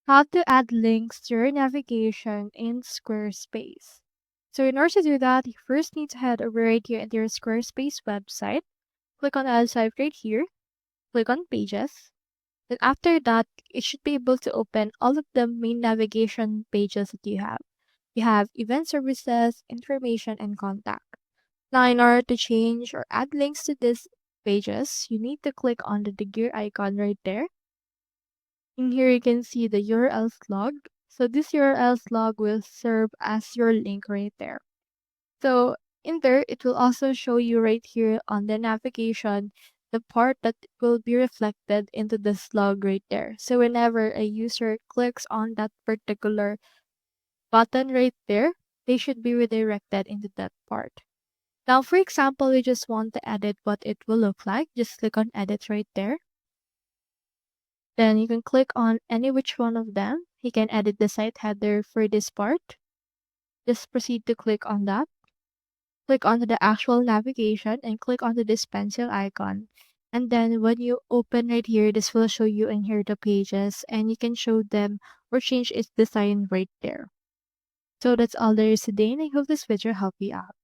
How to add links to your navigation in Squarespace. So in order to do that, you first need to head over right here into your Squarespace website. Click on Add Site right here. Click on Pages. Then after that, it should be able to open all of the main navigation pages that you have. You have event services, information, and contact. Now, in order to change or add links to these pages, you need to click on the gear icon right there. In here, you can see the URL slug. So this URL slug will serve as your link right there. So in there, it will also show you right here on the navigation, the part that will be reflected into the slug right there. So whenever a user clicks on that particular button right there, they should be redirected into that part. Now, for example, we just want to edit what it will look like. Just click on edit right there. Then you can click on any which one of them. You can edit the site header for this part. Just proceed to click on that. Click on the actual navigation and click on this pencil icon. And then when you open right here, this will show you in here the pages and you can show them or change its design right there. So that's all there is today and I hope this video helped you out.